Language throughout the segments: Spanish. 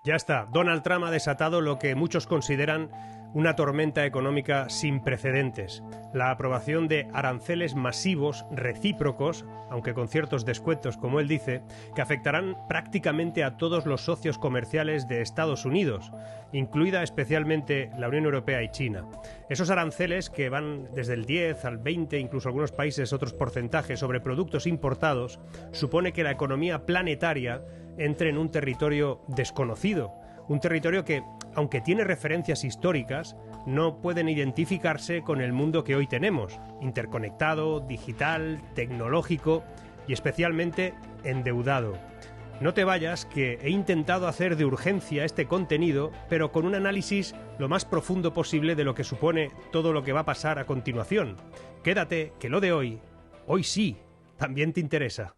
Ya está, Donald Trump ha desatado lo que muchos consideran una tormenta económica sin precedentes. La aprobación de aranceles masivos, recíprocos, aunque con ciertos descuentos, como él dice, que afectarán prácticamente a todos los socios comerciales de Estados Unidos, incluida especialmente la Unión Europea y China. Esos aranceles que van desde el 10 al 20, incluso algunos países otros porcentajes sobre productos importados, supone que la economía planetaria entre en un territorio desconocido, un territorio que, aunque tiene referencias históricas, no pueden identificarse con el mundo que hoy tenemos, interconectado, digital, tecnológico y especialmente endeudado. No te vayas, que he intentado hacer de urgencia este contenido, pero con un análisis lo más profundo posible de lo que supone todo lo que va a pasar a continuación. Quédate, que lo de hoy sí, también te interesa.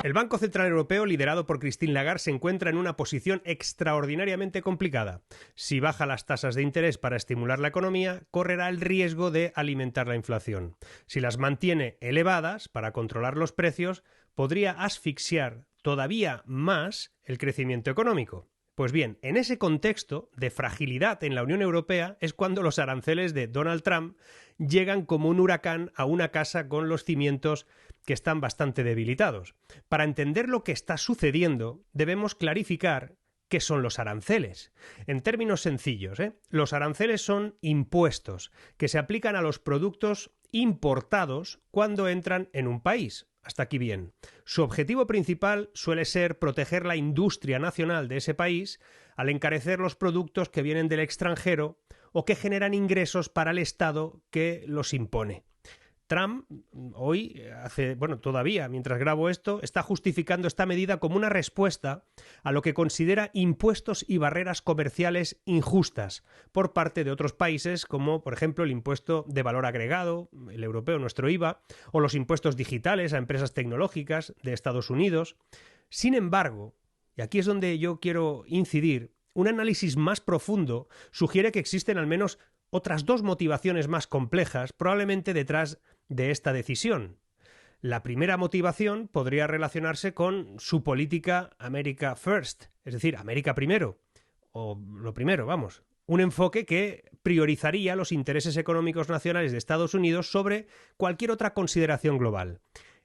El Banco Central Europeo, liderado por Christine Lagarde, se encuentra en una posición extraordinariamente complicada. Si baja las tasas de interés para estimular la economía, correrá el riesgo de alimentar la inflación. Si las mantiene elevadas para controlar los precios, podría asfixiar todavía más el crecimiento económico. Pues bien, en ese contexto de fragilidad en la Unión Europea es cuando los aranceles de Donald Trump llegan como un huracán a una casa con los cimientos que están bastante debilitados. Para entender lo que está sucediendo, debemos clarificar qué son los aranceles. En términos sencillos, los aranceles son impuestos que se aplican a los productos importados cuando entran en un país. Hasta aquí bien. Su objetivo principal suele ser proteger la industria nacional de ese país al encarecer los productos que vienen del extranjero o que generan ingresos para el Estado que los impone. Trump hoy, todavía, mientras grabo esto, está justificando esta medida como una respuesta a lo que considera impuestos y barreras comerciales injustas por parte de otros países, como por ejemplo el impuesto de valor agregado, el europeo, nuestro IVA, o los impuestos digitales a empresas tecnológicas de Estados Unidos. Sin embargo, y aquí es donde yo quiero incidir, un análisis más profundo sugiere que existen al menos otras dos motivaciones más complejas, probablemente detrás de esta decisión. La primera motivación podría relacionarse con su política America First, es decir, América primero, o lo primero, vamos. Un enfoque que priorizaría los intereses económicos nacionales de Estados Unidos sobre cualquier otra consideración global.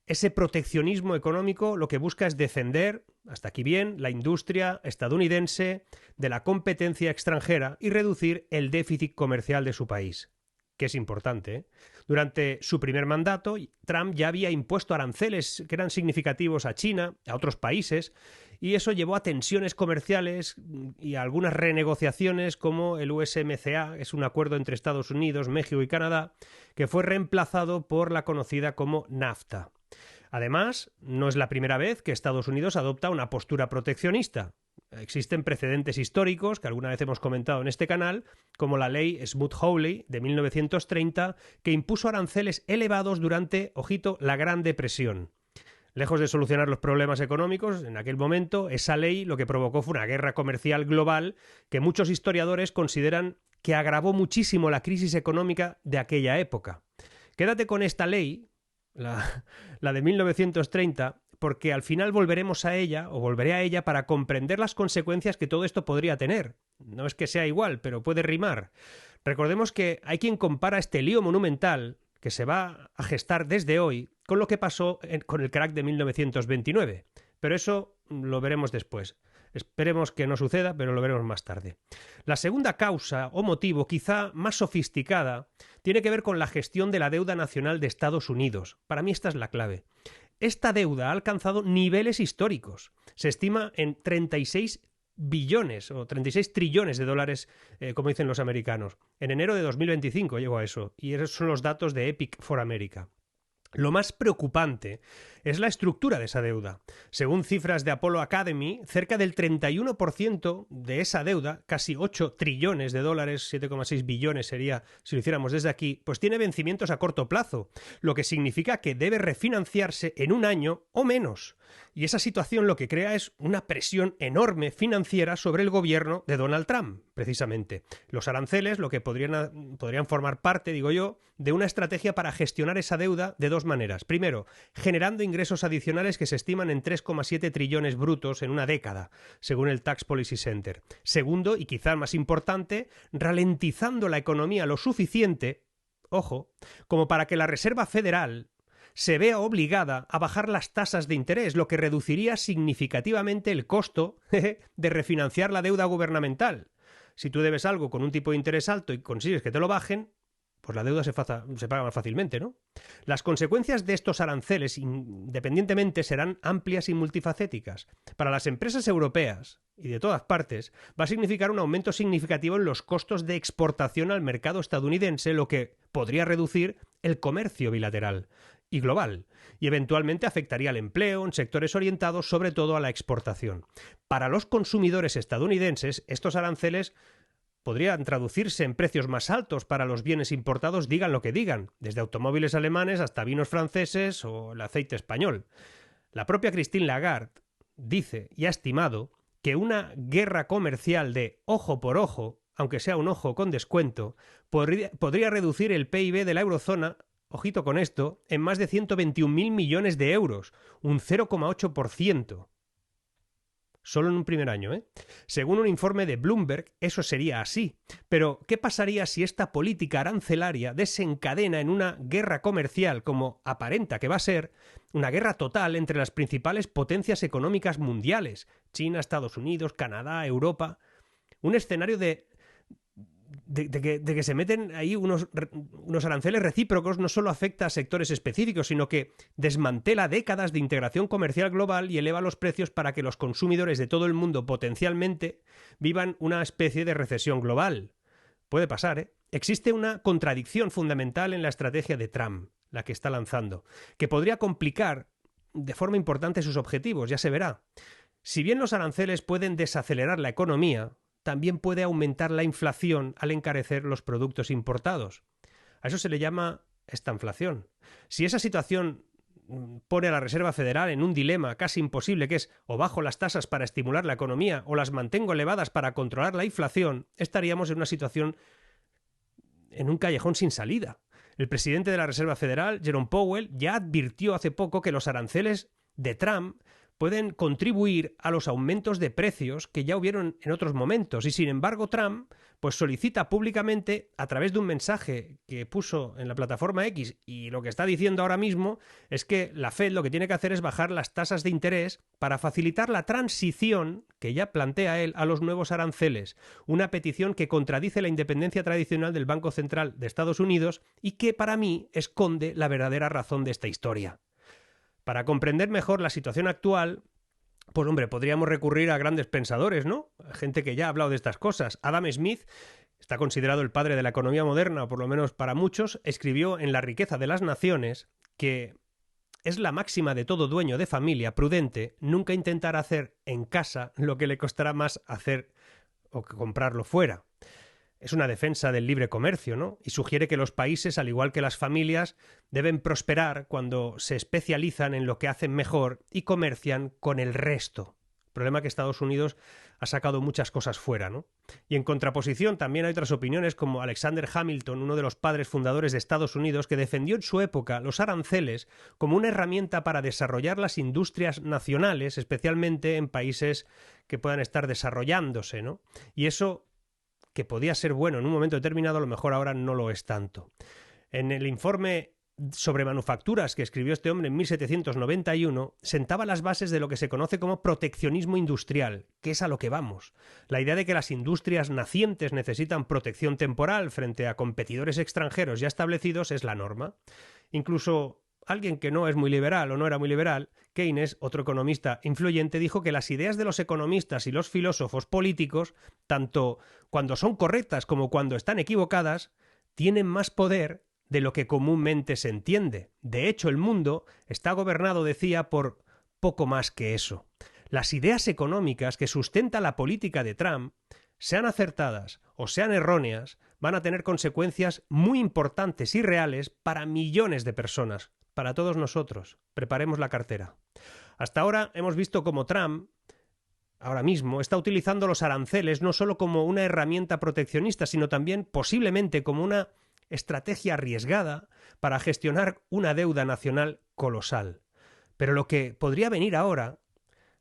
Ese proteccionismo económico lo que busca es defender, hasta aquí bien, la industria estadounidense de la competencia extranjera y reducir el déficit comercial de su país, que es importante. Durante su primer mandato, Trump ya había impuesto aranceles que eran significativos a China, a otros países, y eso llevó a tensiones comerciales y a algunas renegociaciones como el USMCA, es un acuerdo entre Estados Unidos, México y Canadá, que fue reemplazado por la conocida como NAFTA. Además, no es la primera vez que Estados Unidos adopta una postura proteccionista. Existen precedentes históricos que alguna vez hemos comentado en este canal, como la ley Smoot-Hawley de 1930, que impuso aranceles elevados durante, ojito, la Gran Depresión. Lejos de solucionar los problemas económicos, en aquel momento, esa ley lo que provocó fue una guerra comercial global que muchos historiadores consideran que agravó muchísimo la crisis económica de aquella época. Quédate con esta ley, la de 1930, porque al final volveremos a ella, o volveré a ella, para comprender las consecuencias que todo esto podría tener. No es que sea igual, pero puede rimar. Recordemos que hay quien compara este lío monumental que se va a gestar desde hoy con lo que pasó con el crack de 1929. Pero eso lo veremos después. Esperemos que no suceda, pero lo veremos más tarde. La segunda causa o motivo, quizá más sofisticada, tiene que ver con la gestión de la deuda nacional de Estados Unidos. Para mí esta es la clave. Esta deuda ha alcanzado niveles históricos. Se estima en 36 billones o 36 trillones de dólares, como dicen los americanos. En enero de 2025 llegó a eso, y esos son los datos de Epic for America. Lo más preocupante es la estructura de esa deuda. Según cifras de Apollo Academy, cerca del 31% de esa deuda, casi 8 trillones de dólares, 7,6 billones sería si lo hiciéramos desde aquí, pues tiene vencimientos a corto plazo, lo que significa que debe refinanciarse en un año o menos. Y esa situación lo que crea es una presión enorme financiera sobre el gobierno de Donald Trump, precisamente. Los aranceles lo que podrían formar parte, digo yo, de una estrategia para gestionar esa deuda de dos dos maneras. Primero, generando ingresos adicionales que se estiman en 3,7 trillones brutos en una década, según el Tax Policy Center. Segundo, y quizá más importante, ralentizando la economía lo suficiente, ojo, como para que la Reserva Federal se vea obligada a bajar las tasas de interés, lo que reduciría significativamente el costo de refinanciar la deuda gubernamental. Si tú debes algo con un tipo de interés alto y consigues que te lo bajen, pues la deuda se paga más fácilmente, ¿no? Las consecuencias de estos aranceles, independientemente, serán amplias y multifacéticas. Para las empresas europeas y de todas partes, va a significar un aumento significativo en los costos de exportación al mercado estadounidense, lo que podría reducir el comercio bilateral y global, y eventualmente afectaría al empleo en sectores orientados sobre todo a la exportación. Para los consumidores estadounidenses, estos aranceles podrían traducirse en precios más altos para los bienes importados, digan lo que digan, desde automóviles alemanes hasta vinos franceses o el aceite español. La propia Christine Lagarde dice y ha estimado que una guerra comercial de ojo por ojo, aunque sea un ojo con descuento, podría reducir el PIB de la eurozona, ojito con esto, en más de 121.000 millones de euros, un 0,8%. Solo en un primer año, ¿eh? Según un informe de Bloomberg, eso sería así. Pero, ¿qué pasaría si esta política arancelaria desencadena en una guerra comercial, como aparenta que va a ser, una guerra total entre las principales potencias económicas mundiales, China, Estados Unidos, Canadá, Europa? Un escenario de que se meten ahí unos aranceles recíprocos no solo afecta a sectores específicos, sino que desmantela décadas de integración comercial global y eleva los precios para que los consumidores de todo el mundo potencialmente vivan una especie de recesión global. Puede pasar, ¿eh? Existe una contradicción fundamental en la estrategia de Trump, la que está lanzando, que podría complicar de forma importante sus objetivos, ya se verá. Si bien los aranceles pueden desacelerar la economía, también puede aumentar la inflación al encarecer los productos importados. A eso se le llama estanflación. Si esa situación pone a la Reserva Federal en un dilema casi imposible, que es o bajo las tasas para estimular la economía o las mantengo elevadas para controlar la inflación, estaríamos en una situación, en un callejón sin salida. El presidente de la Reserva Federal, Jerome Powell, ya advirtió hace poco que los aranceles de Trump pueden contribuir a los aumentos de precios que ya hubieron en otros momentos, y sin embargo Trump pues solicita públicamente, a través de un mensaje que puso en la plataforma X, y lo que está diciendo ahora mismo es que la Fed lo que tiene que hacer es bajar las tasas de interés para facilitar la transición que ya plantea él a los nuevos aranceles, una petición que contradice la independencia tradicional del Banco Central de Estados Unidos y que para mí esconde la verdadera razón de esta historia. Para comprender mejor la situación actual, pues hombre, podríamos recurrir a grandes pensadores, ¿no? Gente que ya ha hablado de estas cosas. Adam Smith, está considerado el padre de la economía moderna, o por lo menos para muchos, escribió en La riqueza de las naciones que es la máxima de todo dueño de familia prudente nunca intentar hacer en casa lo que le costará más hacer o que comprarlo fuera. Es una defensa del libre comercio, ¿no? Y sugiere que los países, al igual que las familias, deben prosperar cuando se especializan en lo que hacen mejor y comercian con el resto. El problema es que Estados Unidos ha sacado muchas cosas fuera, ¿no? Y en contraposición también hay otras opiniones, como Alexander Hamilton, uno de los padres fundadores de Estados Unidos, que defendió en su época los aranceles como una herramienta para desarrollar las industrias nacionales, especialmente en países que puedan estar desarrollándose, ¿no? Y eso, que podía ser bueno en un momento determinado, a lo mejor ahora no lo es tanto. En el informe sobre manufacturas que escribió este hombre en 1791, sentaba las bases de lo que se conoce como proteccionismo industrial, que es a lo que vamos. La idea de que las industrias nacientes necesitan protección temporal frente a competidores extranjeros ya establecidos es la norma. Incluso alguien que no es muy liberal o no era muy liberal, Keynes, otro economista influyente, dijo que las ideas de los economistas y los filósofos políticos, tanto cuando son correctas como cuando están equivocadas, tienen más poder de lo que comúnmente se entiende. De hecho, el mundo está gobernado, decía, por poco más que eso. Las ideas económicas que sustenta la política de Trump, sean acertadas o sean erróneas, van a tener consecuencias muy importantes y reales para millones de personas, para todos nosotros. Preparemos la cartera. Hasta ahora hemos visto cómo Trump, ahora mismo, está utilizando los aranceles no solo como una herramienta proteccionista, sino también posiblemente como una estrategia arriesgada para gestionar una deuda nacional colosal. Pero lo que podría venir ahora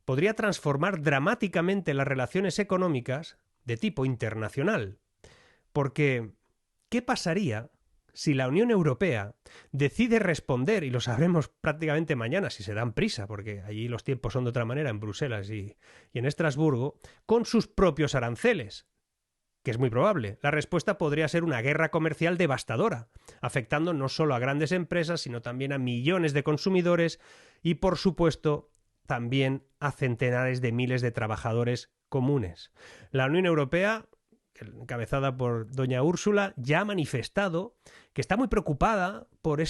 podría transformar dramáticamente las relaciones económicas de tipo internacional. Porque, ¿qué pasaría si la Unión Europea decide responder, y lo sabremos prácticamente mañana si se dan prisa, porque allí los tiempos son de otra manera en Bruselas y en Estrasburgo, con sus propios aranceles? Que es muy probable. La respuesta podría ser una guerra comercial devastadora, afectando no solo a grandes empresas, sino también a millones de consumidores y, por supuesto, también a centenares de miles de trabajadores comunes. La Unión Europea, encabezada por doña Úrsula, ya ha manifestado que está muy preocupada por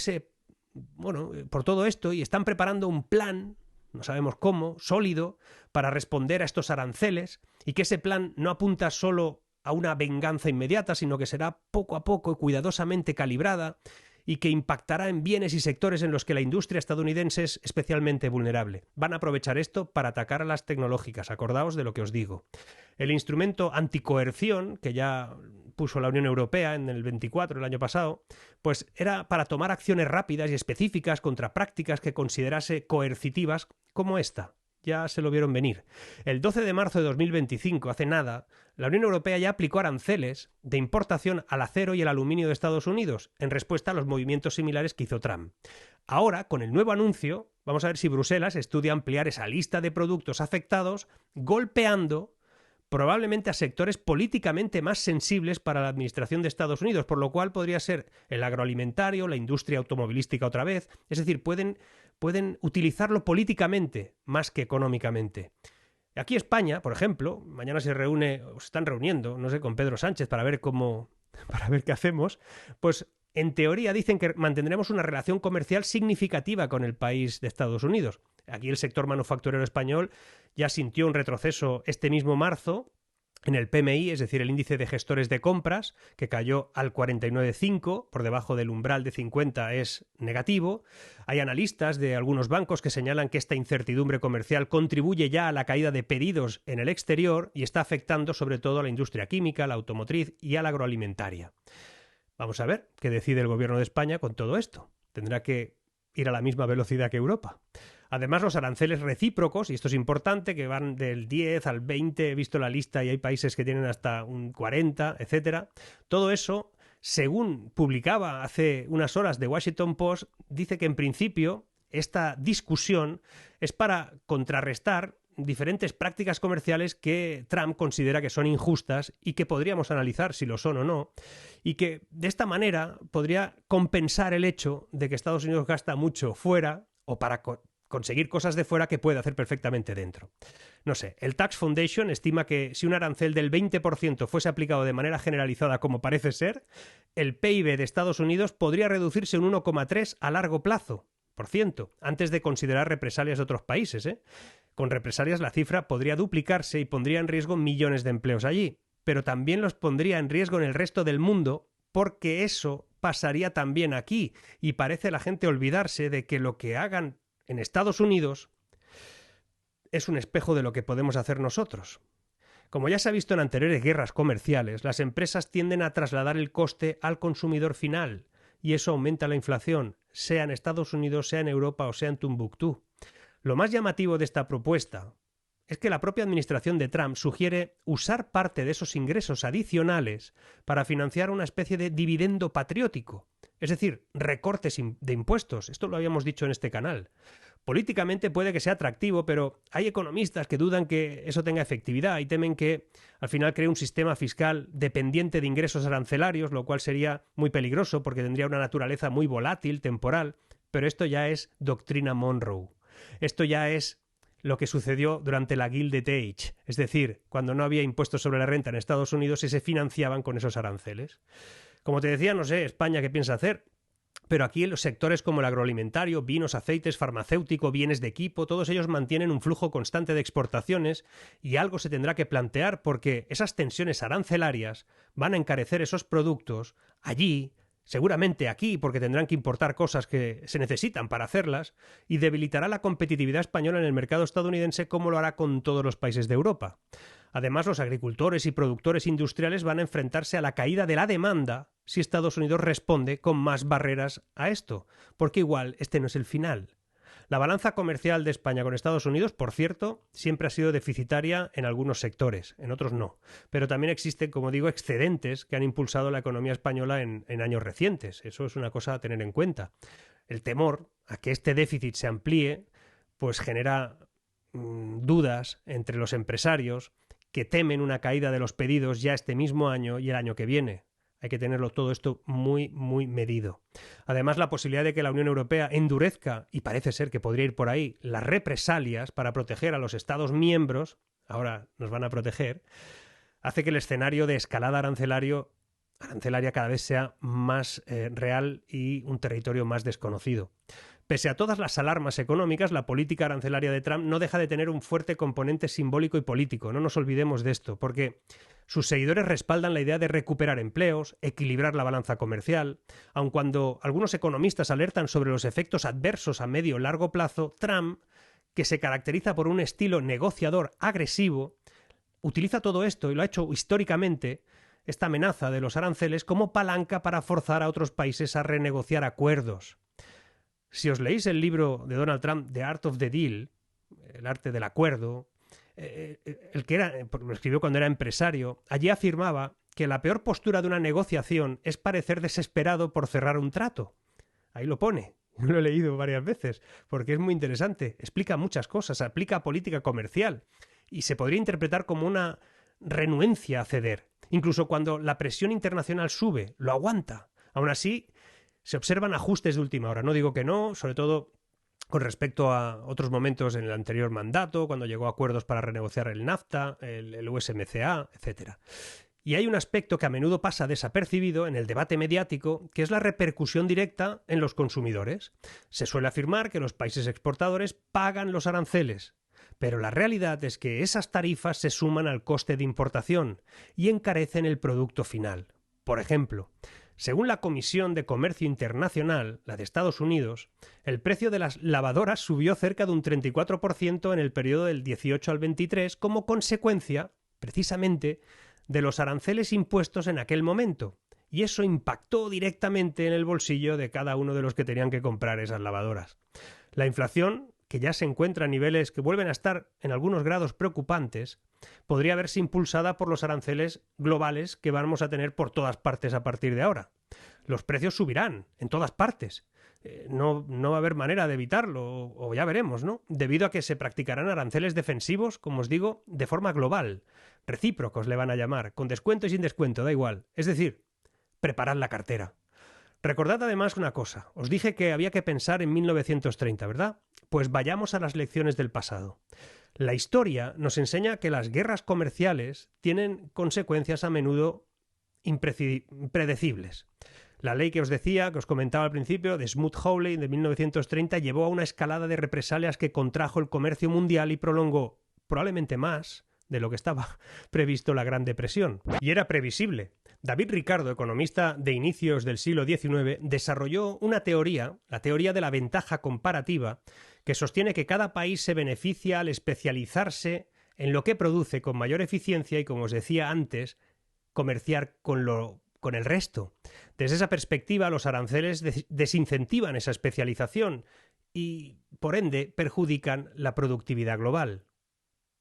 por todo esto, y están preparando un plan, no sabemos cómo, sólido, para responder a estos aranceles, y que ese plan no apunta solo a una venganza inmediata, sino que será poco a poco y cuidadosamente calibrada, y que impactará en bienes y sectores en los que la industria estadounidense es especialmente vulnerable. Van a aprovechar esto para atacar a las tecnológicas, acordaos de lo que os digo. El instrumento anticoerción, que ya puso la Unión Europea en el 24, el año pasado, pues era para tomar acciones rápidas y específicas contra prácticas que considerase coercitivas como esta. Ya se lo vieron venir. El 12 de marzo de 2025, hace nada, la Unión Europea ya aplicó aranceles de importación al acero y el aluminio de Estados Unidos, en respuesta a los movimientos similares que hizo Trump. Ahora, con el nuevo anuncio, vamos a ver si Bruselas estudia ampliar esa lista de productos afectados, golpeando probablemente a sectores políticamente más sensibles para la administración de Estados Unidos, por lo cual podría ser el agroalimentario, la industria automovilística otra vez. Es decir, pueden utilizarlo políticamente más que económicamente. Aquí España, por ejemplo, mañana se están reuniendo, no sé, con Pedro Sánchez para ver qué hacemos, pues en teoría dicen que mantendremos una relación comercial significativa con el país de Estados Unidos. Aquí el sector manufacturero español ya sintió un retroceso este mismo marzo en el PMI, es decir, el índice de gestores de compras, que cayó al 49,5, por debajo del umbral de 50 es negativo. Hay analistas de algunos bancos que señalan que esta incertidumbre comercial contribuye ya a la caída de pedidos en el exterior y está afectando sobre todo a la industria química, la automotriz y a la agroalimentaria. Vamos a ver qué decide el gobierno de España con todo esto. Tendrá que ir a la misma velocidad que Europa. Además, los aranceles recíprocos, y esto es importante, que van del 10 al 20, he visto la lista y hay países que tienen hasta un 40, etcétera. Todo eso, según publicaba hace unas horas The Washington Post, dice que en principio esta discusión es para contrarrestar diferentes prácticas comerciales que Trump considera que son injustas y que podríamos analizar si lo son o no, y que de esta manera podría compensar el hecho de que Estados Unidos gasta mucho fuera o para conseguir cosas de fuera que puede hacer perfectamente dentro. No sé, el Tax Foundation estima que si un arancel del 20% fuese aplicado de manera generalizada como parece ser, el PIB de Estados Unidos podría reducirse un 1,3 a largo plazo, antes de considerar represalias de otros países, Con represalias la cifra podría duplicarse y pondría en riesgo millones de empleos allí, pero también los pondría en riesgo en el resto del mundo, porque eso pasaría también aquí, y parece la gente olvidarse de que lo que hagan en Estados Unidos es un espejo de lo que podemos hacer nosotros. Como ya se ha visto en anteriores guerras comerciales, las empresas tienden a trasladar el coste al consumidor final, y eso aumenta la inflación, sea en Estados Unidos, sea en Europa o sea en Tombuctú. Lo más llamativo de esta propuesta es que la propia administración de Trump sugiere usar parte de esos ingresos adicionales para financiar una especie de dividendo patriótico, es decir, recortes de impuestos. Esto lo habíamos dicho en este canal. Políticamente puede que sea atractivo, pero hay economistas que dudan que eso tenga efectividad y temen que al final cree un sistema fiscal dependiente de ingresos arancelarios, lo cual sería muy peligroso porque tendría una naturaleza muy volátil, temporal, pero esto ya es doctrina Monroe. Esto ya es lo que sucedió durante la Gilded Age, es decir, cuando no había impuestos sobre la renta en Estados Unidos y se financiaban con esos aranceles. Como te decía, no sé, España qué piensa hacer, pero aquí en los sectores como el agroalimentario, vinos, aceites, farmacéutico, bienes de equipo, todos ellos mantienen un flujo constante de exportaciones y algo se tendrá que plantear porque esas tensiones arancelarias van a encarecer esos productos allí, seguramente aquí, porque tendrán que importar cosas que se necesitan para hacerlas, y debilitará la competitividad española en el mercado estadounidense como lo hará con todos los países de Europa. Además, los agricultores y productores industriales van a enfrentarse a la caída de la demanda si Estados Unidos responde con más barreras a esto, porque igual este no es el final. La balanza comercial de España con Estados Unidos, por cierto, siempre ha sido deficitaria en algunos sectores, en otros no. Pero también existen, como digo, excedentes que han impulsado la economía española en años recientes. Eso es una cosa a tener en cuenta. El temor a que este déficit se amplíe, pues genera dudas entre los empresarios que temen una caída de los pedidos ya este mismo año y el año que viene. Hay que tenerlo todo esto muy, muy medido. Además, la posibilidad de que la Unión Europea endurezca, y parece ser que podría ir por ahí, las represalias para proteger a los Estados miembros, ahora nos van a proteger, hace que el escenario de escalada arancelaria cada vez sea más real y un territorio más desconocido. Pese a todas las alarmas económicas, la política arancelaria de Trump no deja de tener un fuerte componente simbólico y político. No nos olvidemos de esto, porque sus seguidores respaldan la idea de recuperar empleos, equilibrar la balanza comercial. Aun cuando algunos economistas alertan sobre los efectos adversos a medio o largo plazo, Trump, que se caracteriza por un estilo negociador agresivo, utiliza todo esto, y lo ha hecho históricamente, esta amenaza de los aranceles como palanca para forzar a otros países a renegociar acuerdos. Si os leéis el libro de Donald Trump, The Art of the Deal, el arte del acuerdo, el que lo escribió cuando era empresario, allí afirmaba que la peor postura de una negociación es parecer desesperado por cerrar un trato. Ahí lo pone. Yo lo he leído varias veces, porque es muy interesante. Explica muchas cosas, aplica política comercial y se podría interpretar como una renuencia a ceder. Incluso cuando la presión internacional sube, lo aguanta. Aún así, se observan ajustes de última hora. No digo que no, sobre todo con respecto a otros momentos en el anterior mandato, cuando llegó a acuerdos para renegociar el NAFTA, el USMCA, etc. Y hay un aspecto que a menudo pasa desapercibido en el debate mediático, que es la repercusión directa en los consumidores. Se suele afirmar que los países exportadores pagan los aranceles, pero la realidad es que esas tarifas se suman al coste de importación y encarecen el producto final. Por ejemplo, según la Comisión de Comercio Internacional, la de Estados Unidos, el precio de las lavadoras subió cerca de un 34% en el periodo del 18 al 23 como consecuencia, precisamente, de los aranceles impuestos en aquel momento. Y eso impactó directamente en el bolsillo de cada uno de los que tenían que comprar esas lavadoras. La inflación, que ya se encuentra a niveles que vuelven a estar en algunos grados preocupantes, podría verse impulsada por los aranceles globales que vamos a tener por todas partes a partir de ahora. Los precios subirán en todas partes. No va a haber manera de evitarlo, o ya veremos, ¿no? Debido a que se practicarán aranceles defensivos, como os digo, de forma global. Recíprocos le van a llamar, con descuento y sin descuento, da igual. Es decir, preparad la cartera. Recordad además una cosa, os dije que había que pensar en 1930, ¿verdad? Pues vayamos a las lecciones del pasado. La historia nos enseña que las guerras comerciales tienen consecuencias a menudo impredecibles. La ley que os decía, que os comentaba al principio, de Smoot-Hawley de 1930, llevó a una escalada de represalias que contrajo el comercio mundial y prolongó, probablemente más de lo que estaba previsto, la Gran Depresión. Y era previsible. David Ricardo, economista de inicios del siglo XIX, desarrolló una teoría, la teoría de la ventaja comparativa, que sostiene que cada país se beneficia al especializarse en lo que produce con mayor eficiencia y, como os decía antes, comerciar con el resto. Desde esa perspectiva, los aranceles desincentivan esa especialización y, por ende, perjudican la productividad global.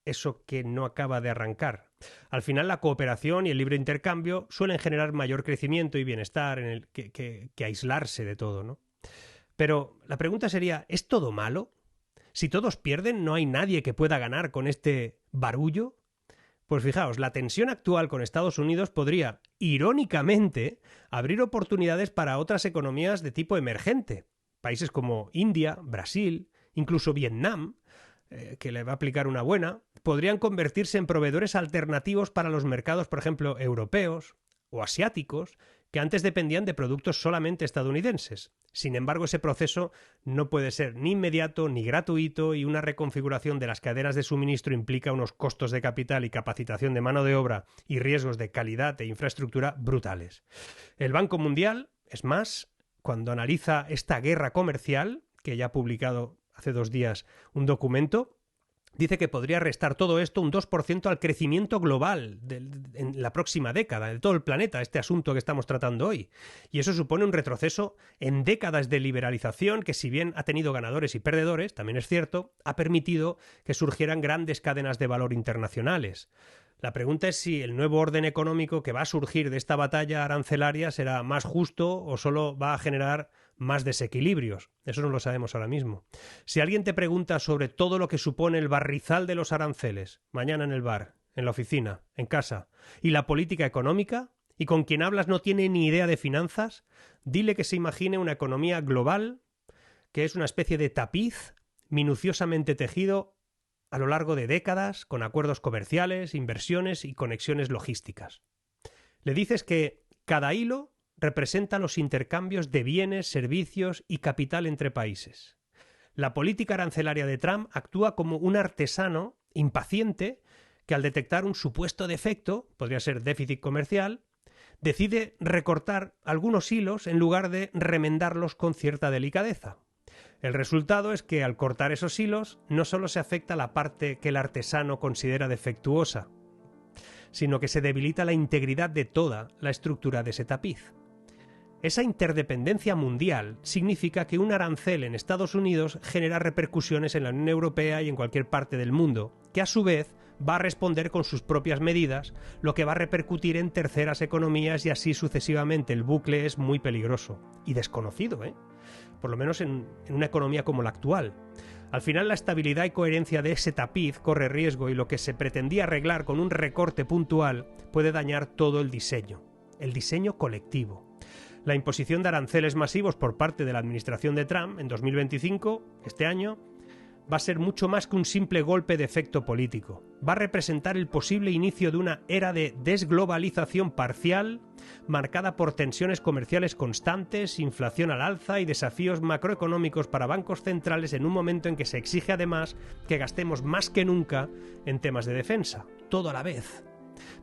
Eso que no acaba de arrancar. Al final, la cooperación y el libre intercambio suelen generar mayor crecimiento y bienestar que aislarse de todo, ¿no? Pero la pregunta sería, ¿es todo malo? Si todos pierden, ¿no hay nadie que pueda ganar con este barullo? Pues fijaos, la tensión actual con Estados Unidos podría, irónicamente, abrir oportunidades para otras economías de tipo emergente. Países como India, Brasil, incluso Vietnam, que le va a aplicar una buena, podrían convertirse en proveedores alternativos para los mercados, por ejemplo, europeos o asiáticos, que antes dependían de productos solamente estadounidenses. Sin embargo, ese proceso no puede ser ni inmediato ni gratuito y una reconfiguración de las cadenas de suministro implica unos costos de capital y capacitación de mano de obra y riesgos de calidad e infraestructura brutales. El Banco Mundial, es más, cuando analiza esta guerra comercial, que ya ha publicado hace 2 días un documento, dice que podría restar todo esto un 2% al crecimiento global en la próxima década, de todo el planeta, este asunto que estamos tratando hoy. Y eso supone un retroceso en décadas de liberalización que, si bien ha tenido ganadores y perdedores, también es cierto, ha permitido que surgieran grandes cadenas de valor internacionales. La pregunta es si el nuevo orden económico que va a surgir de esta batalla arancelaria será más justo o solo va a generar más desequilibrios. Eso no lo sabemos ahora mismo. Si alguien te pregunta sobre todo lo que supone el barrizal de los aranceles, mañana en el bar, en la oficina, en casa, y la política económica, y con quien hablas no tiene ni idea de finanzas, dile que se imagine una economía global que es una especie de tapiz minuciosamente tejido a lo largo de décadas, con acuerdos comerciales, inversiones y conexiones logísticas. Le dices que cada hilo representa los intercambios de bienes, servicios y capital entre países. La política arancelaria de Trump actúa como un artesano impaciente que, al detectar un supuesto defecto, podría ser déficit comercial, decide recortar algunos hilos en lugar de remendarlos con cierta delicadeza. El resultado es que, al cortar esos hilos, no solo se afecta la parte que el artesano considera defectuosa, sino que se debilita la integridad de toda la estructura de ese tapiz. Esa interdependencia mundial significa que un arancel en Estados Unidos genera repercusiones en la Unión Europea y en cualquier parte del mundo, que a su vez va a responder con sus propias medidas, lo que va a repercutir en terceras economías y así sucesivamente. El bucle es muy peligroso y desconocido, por lo menos en una economía como la actual. Al final, la estabilidad y coherencia de ese tapiz corre riesgo y lo que se pretendía arreglar con un recorte puntual puede dañar todo el diseño colectivo. La imposición de aranceles masivos por parte de la administración de Trump en 2025, este año, va a ser mucho más que un simple golpe de efecto político. Va a representar el posible inicio de una era de desglobalización parcial, marcada por tensiones comerciales constantes, inflación al alza y desafíos macroeconómicos para bancos centrales en un momento en que se exige además que gastemos más que nunca en temas de defensa, todo a la vez.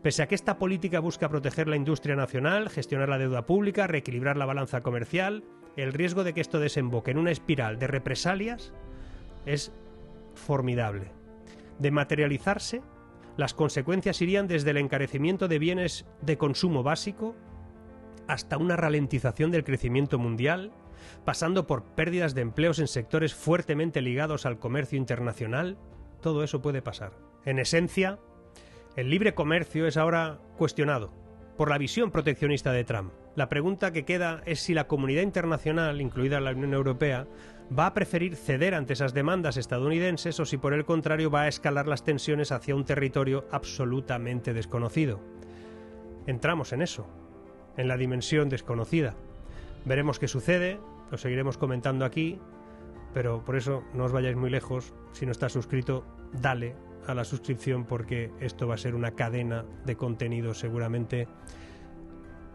Pese a que esta política busca proteger la industria nacional, gestionar la deuda pública, reequilibrar la balanza comercial, el riesgo de que esto desemboque en una espiral de represalias es formidable. De materializarse, las consecuencias irían desde el encarecimiento de bienes de consumo básico hasta una ralentización del crecimiento mundial, pasando por pérdidas de empleos en sectores fuertemente ligados al comercio internacional. Todo eso puede pasar. En esencia, el libre comercio es ahora cuestionado por la visión proteccionista de Trump. La pregunta que queda es si la comunidad internacional, incluida la Unión Europea, va a preferir ceder ante esas demandas estadounidenses o si por el contrario va a escalar las tensiones hacia un territorio absolutamente desconocido. Entramos en eso, en la dimensión desconocida. Veremos qué sucede, lo seguiremos comentando aquí, pero por eso no os vayáis muy lejos. Si no estás suscrito, dale a la suscripción, porque esto va a ser una cadena de contenidos seguramente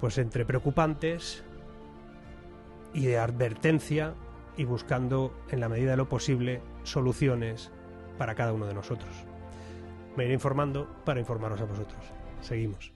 pues entre preocupantes y de advertencia, y buscando en la medida de lo posible soluciones para cada uno de nosotros. Me iré informando para informaros a vosotros. Seguimos.